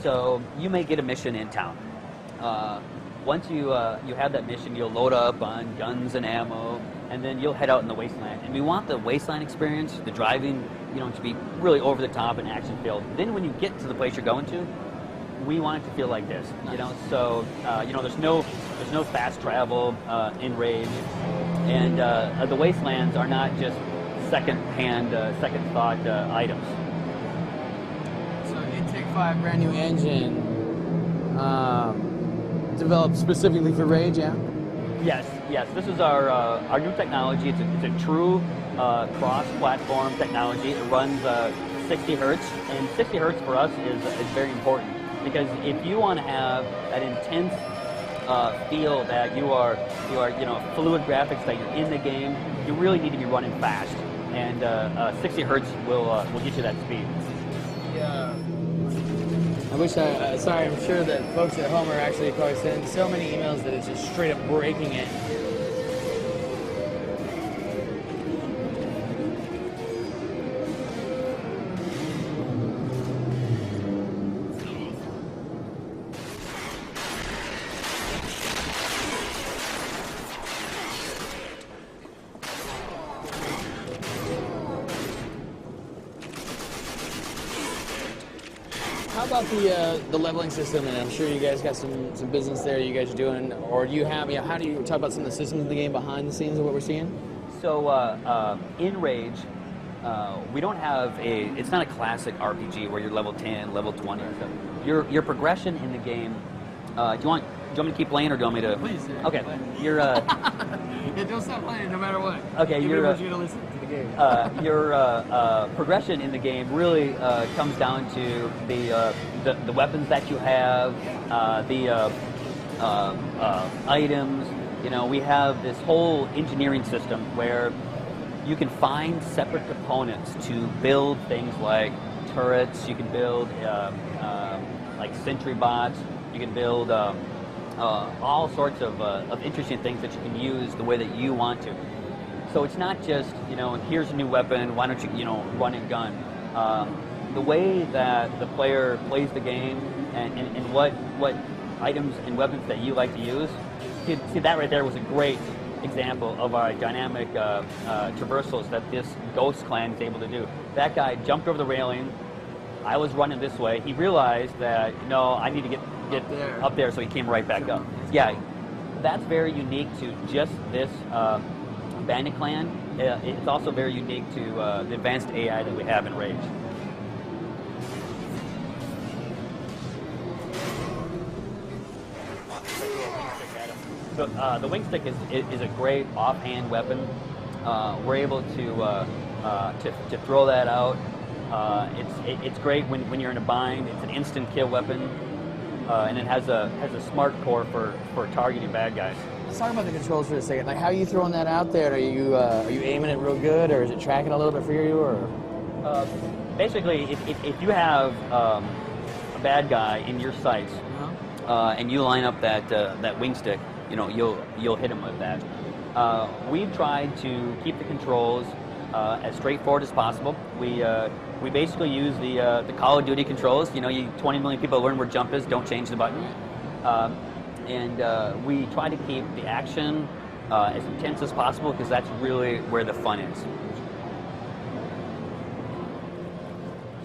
So you may get a mission in town. Once you have that mission, you'll load up on guns and ammo, and then you'll head out in the wasteland. And we want the wasteland experience, the driving, to be really over the top and action filled. Then when you get to the place you're going to, we want it to feel like this. So there's no fast travel in Rage, and the wastelands are not just second thought items. So Intake 5 brand new engine. Developed specifically for Rage, yeah? Yes. This is our new technology. It's a true cross-platform technology. It runs 60 hertz, and 60 hertz for us is very important because if you want to have that intense feel that you are fluid graphics, that you're in the game, you really need to be running fast, and 60 hertz will get you that speed. Yeah. Sorry, I'm sure that folks at home are actually probably sending so many emails that it's just straight up breaking it. How about the leveling system? And I'm sure you guys got some business there you guys are doing, or do you have? How do you talk about some of the systems in the game behind the scenes of what we're seeing? So in Rage, we don't have it's not a classic RPG where you're level 10, level 20. Your progression in the game. Do you want me to keep playing, or do you want me to? Please. Yeah, okay. You're. Yeah, don't stop playing, no matter what. Okay, you're going to listen to the game. Your progression in the game really comes down to the weapons that you have, the items. We have this whole engineering system where you can find separate components to build things like turrets. You can build like sentry bots. You can build all sorts of interesting things that you can use the way that you want to. So it's not just, here's a new weapon, why don't you, run and gun. The way that the player plays the game and what items and weapons that you like to use, see that right there was a great example of our dynamic traversals that this Ghost clan is able to do. That guy jumped over the railing. I was running this way. He realized that, I need to get up there, so he came right back up. Yeah, that's very unique to just this Bandit clan. It's also very unique to the advanced AI that we have in Rage. So the wing stick is a great offhand weapon. We're able to throw that out. It's great when you're in a bind. It's an instant kill weapon, and it has a smart core for targeting bad guys. Let's talk about the controls for a second. Like, how are you throwing that out there? Are you aiming it real good, or is it tracking a little bit for you? Or basically, if you have a bad guy in your sights, and you line up that wing stick, you'll hit him with that. We've tried to keep the controls as straightforward as possible. We basically use the Call of Duty controls. 20 million people learn where jump is. Don't change the button. And we try to keep the action as intense as possible because that's really where the fun is.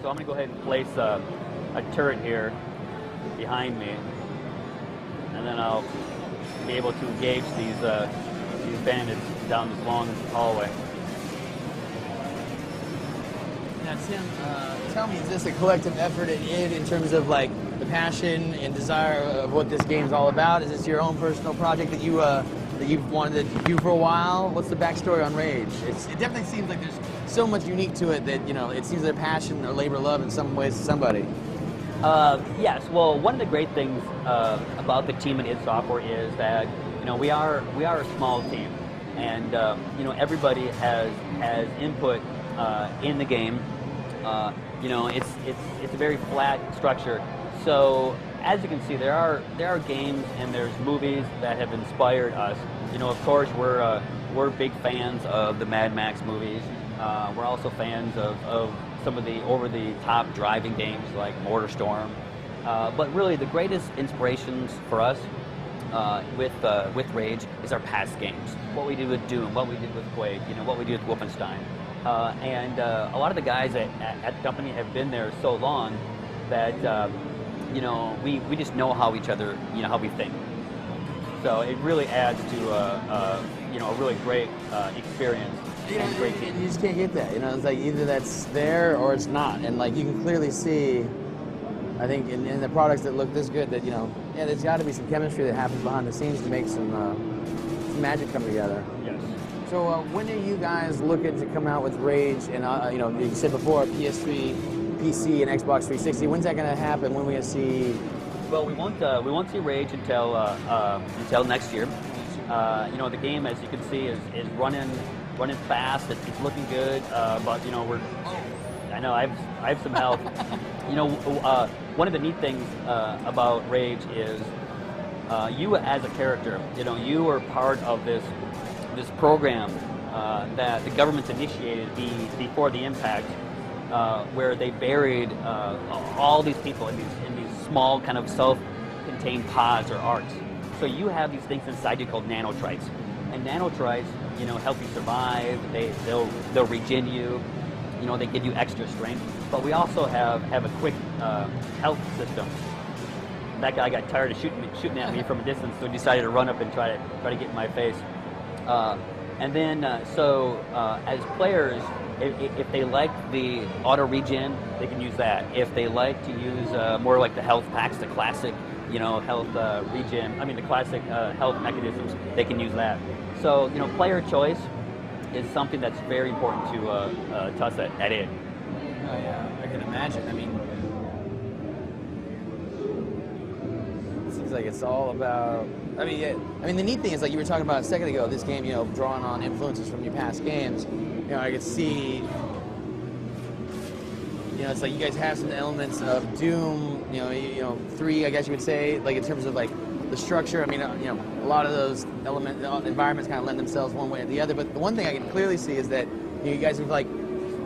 So I'm going to go ahead and place a turret here behind me, and then I'll be able to engage these bandits down this long hallway. Now, Tim, tell me, is this a collective effort in terms of like the passion and desire of what this game's all about? Is this your own personal project that you've wanted to do for a while? What's the backstory on Rage? It definitely seems like there's so much unique to it that it seems like a passion or labor of love in some ways to somebody. Yes. Well, one of the great things about the team at id Software is that we are a small team, and everybody has input in the game. It's a very flat structure. So as you can see, there are games and there's movies that have inspired us. Of course, we're big fans of the Mad Max movies. We're also fans of some of the over-the-top driving games like MotorStorm. But really, the greatest inspirations for us with Rage is our past games. What we did with Doom, what we did with Quake, what we did with Wolfenstein. And a lot of the guys at the company have been there so long that we just know how each other, how we think. So it really adds to a really great experience. And great team. You just can't get that. It's like either that's there or it's not. And like you can clearly see, I think in the products that look this good, that there's got to be some chemistry that happens behind the scenes to make some magic come together. Yes. So when are you guys looking to come out with Rage? And you said before PS3, PC, and Xbox 360. When's that going to happen? When are we going to see? Well, we won't see Rage until next year. The game, as you can see, is running fast. It's looking good. But I know I have some help. One of the neat things about Rage is you as a character. You are part of this program that the government's initiated before the impact, where they buried all these people in these small kind of self-contained pods or arcs. So you have these things inside you called nanotrites, and nanotrites, help you survive. They'll regen you. They give you extra strength. But we also have a quick health system. That guy got tired of shooting at me from a distance, so he decided to run up and try to get in my face. And then, as players, if they like the auto regen, they can use that. If they like to use more like the health packs, the classic, health regen, the classic health mechanisms, they can use that. So, player choice is something that's very important to us at id. Oh yeah, I can imagine. It seems like it's all about. The neat thing is, like you were talking about a second ago, this game, drawing on influences from your past games. I could see. It's like you guys have some elements of Doom. 3, I guess you would say, like in terms of like the structure. A lot of those environments kind of lend themselves one way or the other. But the one thing I can clearly see is that you guys have like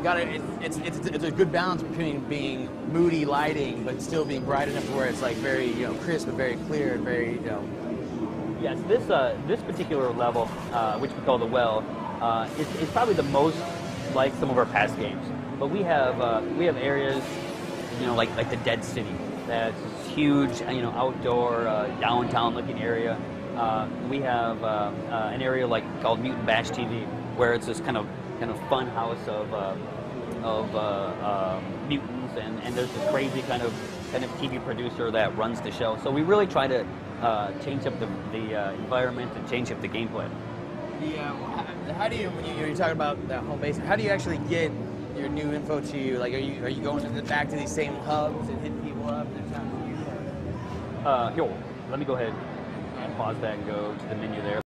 got it. It's a good balance between being moody lighting, but still being bright enough to where it's like very crisp and very clear and very Yes, this particular level, which we call the Well, is probably the most like some of our past games. But we have areas, like the Dead City, that's huge, outdoor, downtown-looking area. We have an area called Mutant Bash TV, where it's this kind of fun house of mutants, and there's this crazy kind of TV producer that runs the show. So we really try to change up the environment and change up the gameplay. Yeah. How do you, when you're talking about that home base, how do you actually get your new info to you? Like, are you going back to these same hubs and hitting people up? Here, let me go ahead and pause that and go to the menu there.